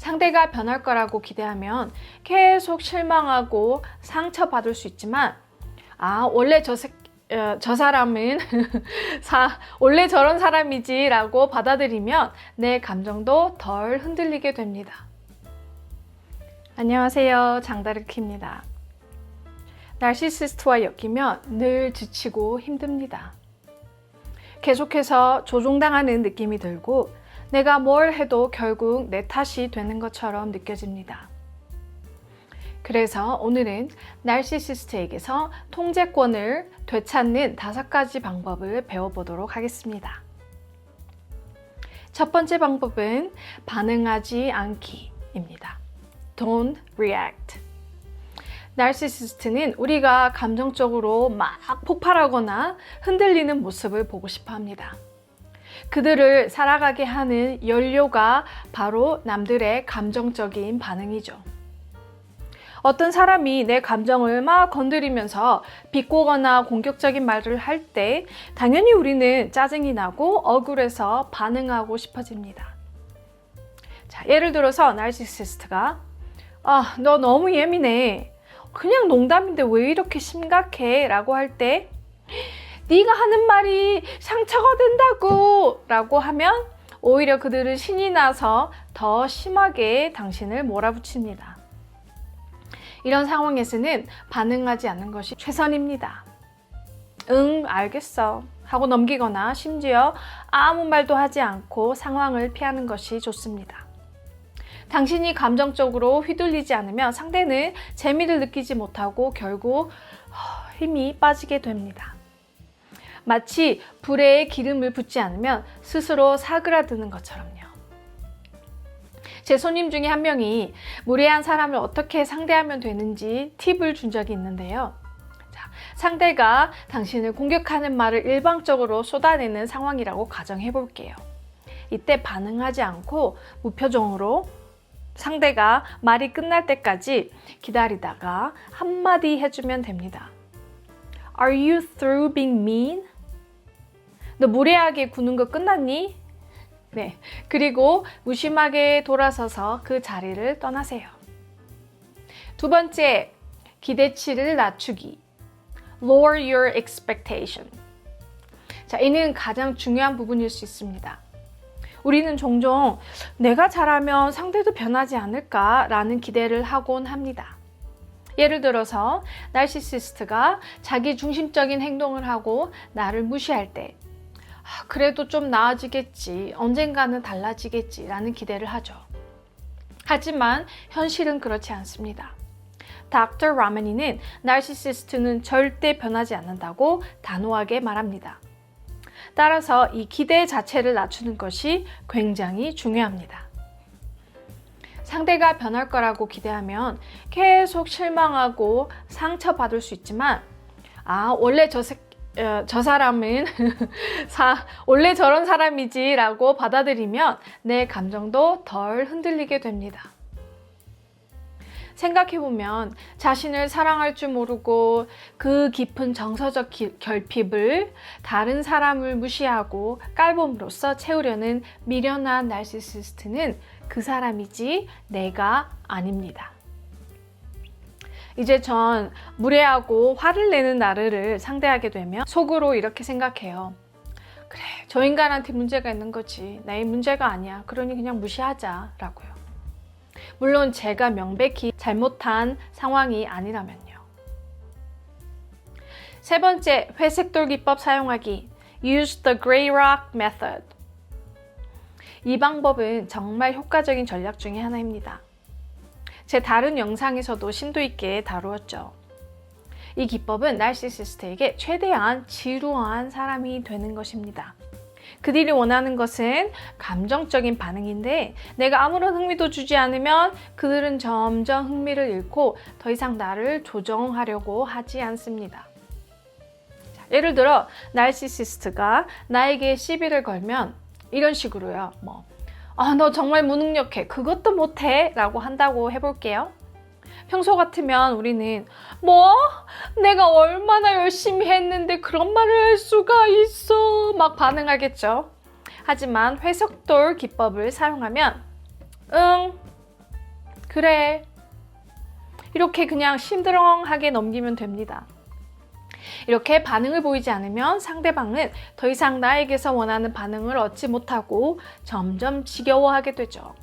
상대가 변할 거라고 기대하면 계속 실망하고 상처받을 수 있지만, 원래 저 사람은 원래 저런 사람이지 라고 받아들이면 내 감정도 덜 흔들리게 됩니다. 안녕하세요, 장다르키입니다. 나르시시스트와 엮이면 늘 지치고 힘듭니다. 계속해서 조종당하는 느낌이 들고 내가 뭘 해도 결국 내 탓이 되는 것처럼 느껴집니다. 그래서 오늘은 나르시시스트에게서 통제권을 되찾는 5가지 방법을 배워보도록 하겠습니다. 첫 번째 방법은 반응하지 않기입니다. Don't react. 나르시시스트는 우리가 감정적으로 막 폭발하거나 흔들리는 모습을 보고 싶어 합니다. 그들을 살아가게 하는 연료가 바로 남들의 감정적인 반응이죠. 어떤 사람이 내 감정을 막 건드리면서 비꼬거나 공격적인 말을 할 때 당연히 우리는 짜증이 나고 억울해서 반응하고 싶어집니다. 자, 예를 들어서 나르시시스트가 너 너무 예민해. 그냥 농담인데 왜 이렇게 심각해? 라고 할 때 네가 하는 말이 상처가 된다고 라고 하면 오히려 그들은 신이 나서 더 심하게 당신을 몰아붙입니다. 이런 상황에서는 반응하지 않는 것이 최선입니다. 응, 알겠어 하고 넘기거나 심지어 아무 말도 하지 않고 상황을 피하는 것이 좋습니다. 당신이 감정적으로 휘둘리지 않으면 상대는 재미를 느끼지 못하고 결국 힘이 빠지게 됩니다. 마치 불에 기름을 붓지 않으면 스스로 사그라드는 것처럼요. 제 손님 중에 한 명이 무례한 사람을 어떻게 상대하면 되는지 팁을 준 적이 있는데요. 자, 상대가 당신을 공격하는 말을 일방적으로 쏟아내는 상황이라고 가정해 볼게요. 이때 반응하지 않고 무표정으로 상대가 말이 끝날 때까지 기다리다가 한마디 해주면 됩니다. Are you through being mean? 너 무례하게 구는 거 끝났니? 네, 그리고 무심하게 돌아서서 그 자리를 떠나세요. 두 번째, 기대치를 낮추기. Lower your expectation. 자, 이는 가장 중요한 부분일 수 있습니다. 우리는 종종 내가 잘하면 상대도 변하지 않을까라는 기대를 하곤 합니다. 예를 들어서 나르시시스트가 자기 중심적인 행동을 하고 나를 무시할 때 그래도 좀 나아지겠지, 언젠가는 달라지겠지 라는 기대를 하죠. 하지만 현실은 그렇지 않습니다. 닥터 라마니는 나르시시스트는 절대 변하지 않는다고 단호하게 말합니다. 따라서 이 기대 자체를 낮추는 것이 굉장히 중요합니다. 상대가 변할 거라고 기대하면 계속 실망하고 상처받을 수 있지만 원래 저 사람은 원래 저런 사람이지 라고 받아들이면 내 감정도 덜 흔들리게 됩니다. 생각해보면 자신을 사랑할 줄 모르고 그 깊은 정서적 결핍을 다른 사람을 무시하고 깔봄으로써 채우려는 미련한 나르시시스트는 그 사람이지 내가 아닙니다. 이제 전 무례하고 화를 내는 나르를 상대하게 되면 속으로 이렇게 생각해요. 그래, 저 인간한테 문제가 있는 거지. 내 문제가 아니야. 그러니 그냥 무시하자 라고요. 물론 제가 명백히 잘못한 상황이 아니라면요. 세 번째, 회색돌 기법 사용하기. Use the gray rock method. 이 방법은 정말 효과적인 전략 중에 하나입니다. 제 다른 영상에서도 심도 있게 다루었죠. 이 기법은 나르시시스트에게 최대한 지루한 사람이 되는 것입니다. 그들이 원하는 것은 감정적인 반응인데 내가 아무런 흥미도 주지 않으면 그들은 점점 흥미를 잃고 더 이상 나를 조정하려고 하지 않습니다. 자, 예를 들어 나르시시스트가 나에게 시비를 걸면 이런 식으로요. 너 정말 무능력해. 그것도 못해. 라고 한다고 해볼게요. 평소 같으면 우리는 내가 얼마나 열심히 했는데 그런 말을 할 수가 있어 막 반응하겠죠. 하지만 회색돌 기법을 사용하면 그래. 이렇게 그냥 심드렁하게 넘기면 됩니다. 이렇게 반응을 보이지 않으면 상대방은 더 이상 나에게서 원하는 반응을 얻지 못하고 점점 지겨워하게 되죠.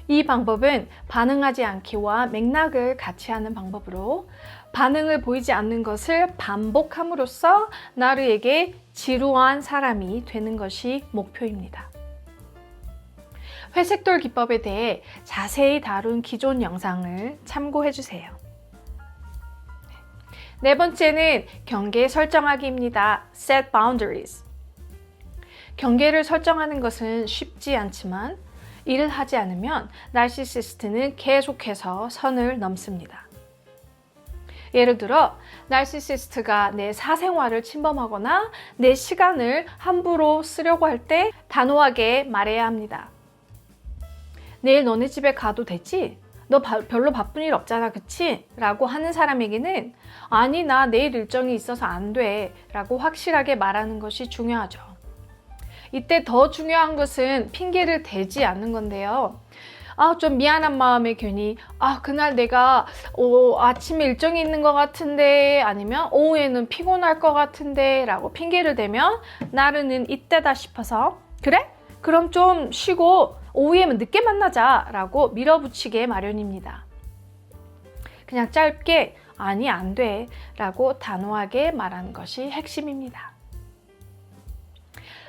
이 방법은 반응하지 않기와 맥락을 같이 하는 방법으로 반응을 보이지 않는 것을 반복함으로써 나르에게 지루한 사람이 되는 것이 목표입니다. 회색돌 기법에 대해 자세히 다룬 기존 영상을 참고해 주세요. 네 번째는 경계 설정하기입니다. Set boundaries. 경계를 설정하는 것은 쉽지 않지만 이를 하지 않으면 나르시시스트는 계속해서 선을 넘습니다. 예를 들어 나르시시스트가 내 사생활을 침범하거나 내 시간을 함부로 쓰려고 할 때 단호하게 말해야 합니다. 내일 너네 집에 가도 되지? 너 별로 바쁜 일 없잖아, 그치? 라고 하는 사람에게는 아니, 나 내일 일정이 있어서 안 돼 라고 확실하게 말하는 것이 중요하죠. 이때 더 중요한 것은 핑계를 대지 않는 건데요. 좀 미안한 마음에 괜히 그날 내가 아침에 일정이 있는 것 같은데 아니면 오후에는 피곤할 것 같은데 라고 핑계를 대면 나르는 이때다 싶어서 그래? 그럼 좀 쉬고 오후에는 늦게 만나자 라고 밀어붙이게 마련입니다. 그냥 짧게 아니 안 돼 라고 단호하게 말하는 것이 핵심입니다.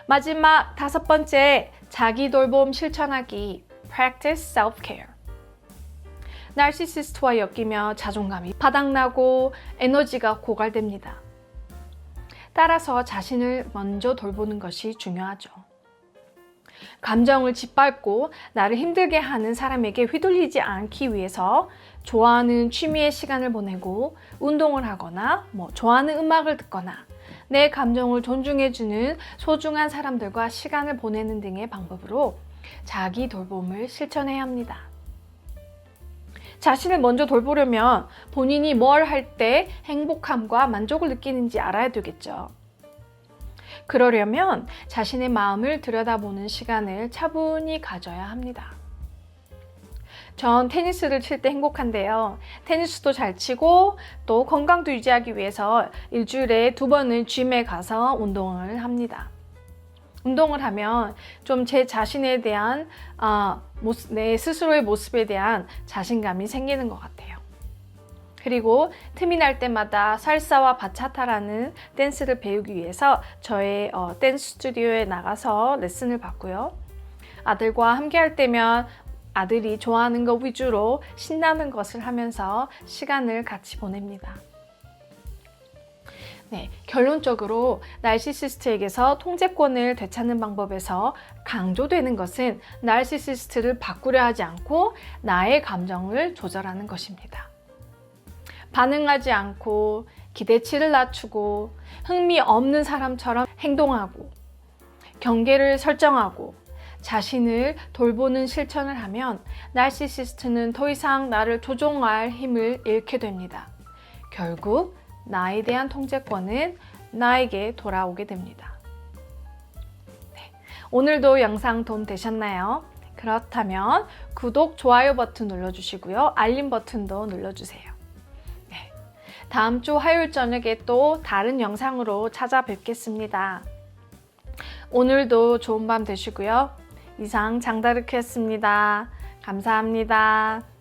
마지막 5번째, 자기 돌봄 실천하기 Practice Self-Care. 나르시시스트와 엮이며 자존감이 바닥나고 에너지가 고갈됩니다. 따라서 자신을 먼저 돌보는 것이 중요하죠. 감정을 짓밟고 나를 힘들게 하는 사람에게 휘둘리지 않기 위해서 좋아하는 취미의 시간을 보내고 운동을 하거나 좋아하는 음악을 듣거나 내 감정을 존중해주는 소중한 사람들과 시간을 보내는 등의 방법으로 자기 돌봄을 실천해야 합니다. 자신을 먼저 돌보려면 본인이 뭘 할 때 행복함과 만족을 느끼는지 알아야 되겠죠. 그러려면 자신의 마음을 들여다보는 시간을 차분히 가져야 합니다. 전 테니스를 칠 때 행복한데요. 테니스도 잘 치고 또 건강도 유지하기 위해서 일주일에 2번은 짐에 가서 운동을 합니다. 운동을 하면 좀 제 자신에 대한 내 스스로의 모습에 대한 자신감이 생기는 것 같아요. 그리고 틈이 날 때마다 살사와 바차타라는 댄스를 배우기 위해서 저의 댄스 스튜디오에 나가서 레슨을 받고요. 아들과 함께 할 때면 아들이 좋아하는 것 위주로 신나는 것을 하면서 시간을 같이 보냅니다. 네, 결론적으로 나르시시스트에게서 통제권을 되찾는 방법에서 강조되는 것은 나르시시스트를 바꾸려 하지 않고 나의 감정을 조절하는 것입니다. 반응하지 않고 기대치를 낮추고 흥미 없는 사람처럼 행동하고 경계를 설정하고 자신을 돌보는 실천을 하면 나르시시스트는 더 이상 나를 조종할 힘을 잃게 됩니다. 결국 나에 대한 통제권은 나에게 돌아오게 됩니다. 네, 오늘도 영상 도움 되셨나요? 그렇다면 구독, 좋아요 버튼 눌러주시고요. 알림 버튼도 눌러주세요. 네, 다음 주 화요일 저녁에 또 다른 영상으로 찾아뵙겠습니다. 오늘도 좋은 밤 되시고요. 이상 장다르크였습니다. 감사합니다.